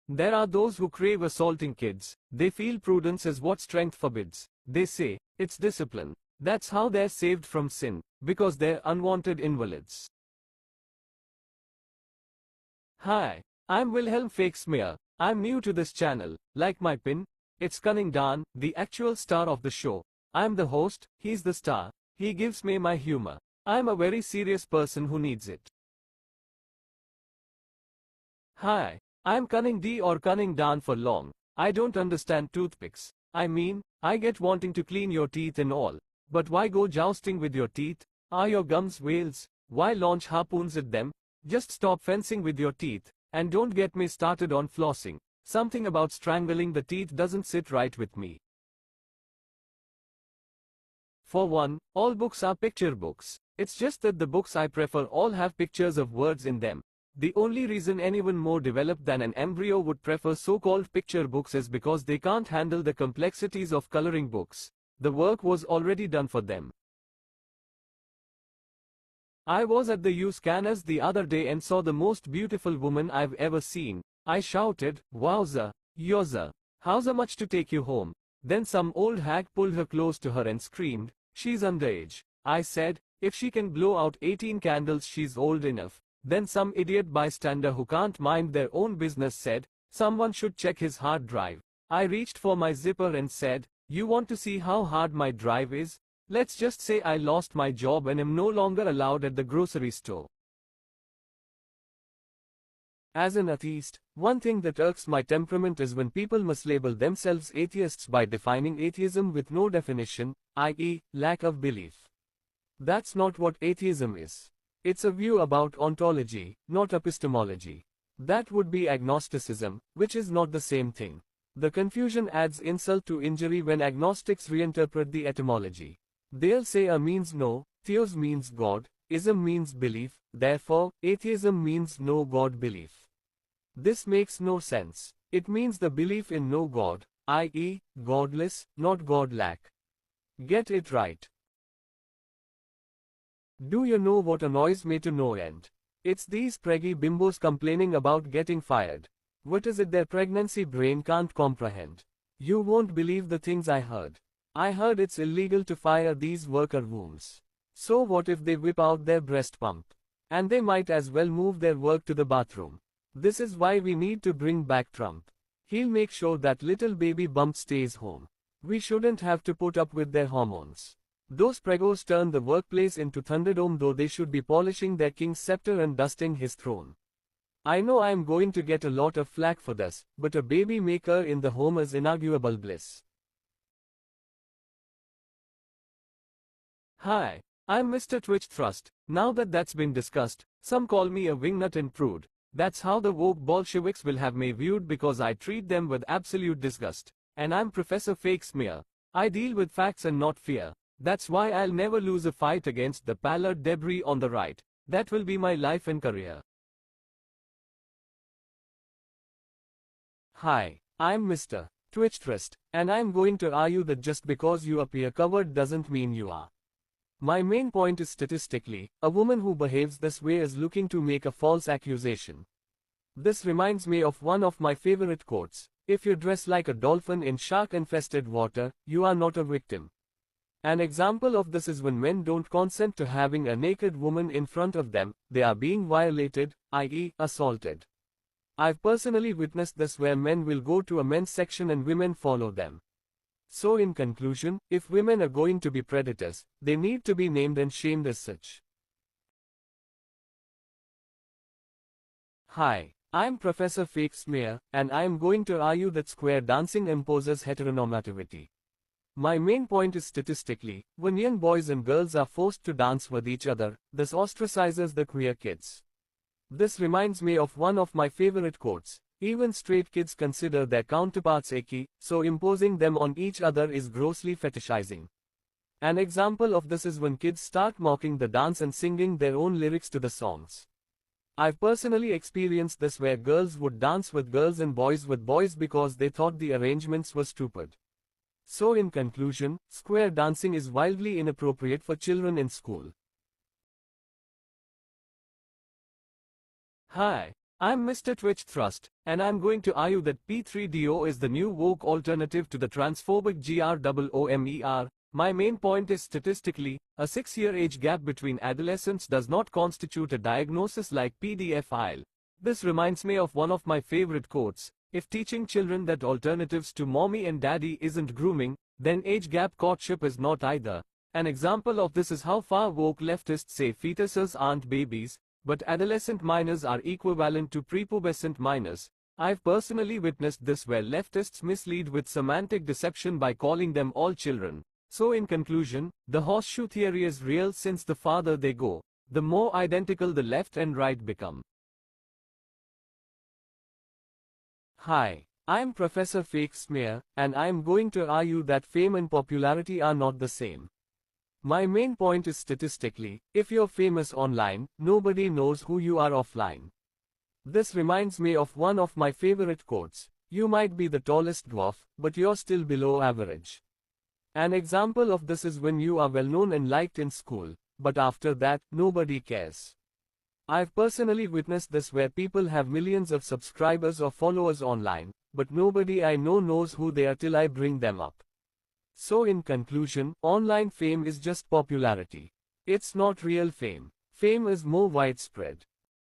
There are those who crave assaulting kids. They feel prudence is what strength forbids. They say, it's discipline. That's how they're saved from sin, because they're unwanted invalids. Hi, I'm Wilhelm Fakesmear. I'm new to this channel. Like my pin, it's Cunning Dan, the actual star of the show. I'm the host, he's the star. He gives me my humor. I'm a very serious person who needs it. Hi, I'm Cunning D or Cunning Dan for long. I don't understand toothpicks. I mean, I get wanting to clean your teeth and all. But why go jousting with your teeth? Are your gums whales? Why launch harpoons at them? Just stop fencing with your teeth. And don't get me started on flossing. Something about strangling the teeth doesn't sit right with me. For one, all books are picture books. It's just that the books I prefer all have pictures of words in them. The only reason anyone more developed than an embryo would prefer so-called picture books is because they can't handle the complexities of coloring books. The work was already done for them. I was at the U-Scanners the other day and saw the most beautiful woman I've ever seen. I shouted, "Wowza, yowza, how's much to take you home?" Then some old hag pulled her close to her and screamed, "She's underage." I said, "If she can blow out 18 candles she's old enough." Then some idiot bystander who can't mind their own business said, "Someone should check his hard drive." I reached for my zipper and said, "You want to see how hard my drive is? Let's just say I lost my job and am no longer allowed at the grocery store." As an atheist, one thing that irks my temperament is when people mislabel themselves atheists by defining atheism with no definition, i.e., lack of belief. That's not what atheism is. It's a view about ontology, not epistemology. That would be agnosticism, which is not the same thing. The confusion adds insult to injury when agnostics reinterpret the etymology. They'll say a means no, theos means God, ism means belief, therefore, atheism means no God belief. This makes no sense. It means the belief in no God, i.e., godless, not godlike. Get it right. Do you know what annoys me to no end? It's these preggy bimbos complaining about getting fired. What is it their pregnancy brain can't comprehend? You won't believe the things I heard. I heard it's illegal to fire these worker wombs. So what if they whip out their breast pump? And they might as well move their work to the bathroom. This is why we need to bring back Trump. He'll make sure that little baby bump stays home. We shouldn't have to put up with their hormones. Those pregos turn the workplace into Thunderdome, though they should be polishing their king's scepter and dusting his throne. I know I'm going to get a lot of flack for this, but a baby maker in the home is inarguable bliss. Hi, I'm Mr. Twitch Thrust. Now that that's been discussed, some call me a wingnut and prude. That's how the woke Bolsheviks will have me viewed because I treat them with absolute disgust. And I'm Professor Fakesmear. I deal with facts and not fear. That's why I'll never lose a fight against the pallid debris on the right. That will be my life and career. Hi, I'm Mr. Twitch Thrust, and I'm going to argue that just because you appear covered doesn't mean you are. My main point is statistically, a woman who behaves this way is looking to make a false accusation. This reminds me of one of my favorite quotes: "If you dress like a dolphin in shark-infested water, you are not a victim." An example of this is when men don't consent to having a naked woman in front of them, they are being violated, i.e., assaulted. I've personally witnessed this where men will go to a men's section and women follow them. So in conclusion, if women are going to be predators, they need to be named and shamed as such. Hi, I'm Professor Fakesmear, and I am going to argue that square dancing imposes heteronormativity. My main point is statistically, when young boys and girls are forced to dance with each other, this ostracizes the queer kids. This reminds me of one of my favorite quotes: "Even straight kids consider their counterparts icky, so imposing them on each other is grossly fetishizing." An example of this is when kids start mocking the dance and singing their own lyrics to the songs. I've personally experienced this where girls would dance with girls and boys with boys because they thought the arrangements were stupid. So in conclusion, square dancing is wildly inappropriate for children in school. Hi, I'm Mr. Twitch Thrust, and I'm going to argue that P3DO is the new woke alternative to the transphobic GROOMER. My main point is statistically, a 6-year age gap between adolescents does not constitute a diagnosis like pedophile. This reminds me of one of my favorite quotes: if teaching children that alternatives to mommy and daddy isn't grooming, then age gap courtship is not either. An example of this is how far woke leftists say fetuses aren't babies, but adolescent minors are equivalent to prepubescent minors. I've personally witnessed this where leftists mislead with semantic deception by calling them all children. So in conclusion, the horseshoe theory is real since the farther they go, the more identical the left and right become. Hi, I'm Professor Fake Smear, and I'm going to argue that fame and popularity are not the same. My main point is statistically, if you're famous online, nobody knows who you are offline. This reminds me of one of my favorite quotes: you might be the tallest dwarf, but you're still below average. An example of this is when you are well known and liked in school, but after that, nobody cares. I've personally witnessed this where people have millions of subscribers or followers online, but nobody I know knows who they are till I bring them up. So in conclusion, online fame is just popularity. It's not real fame. Fame is more widespread.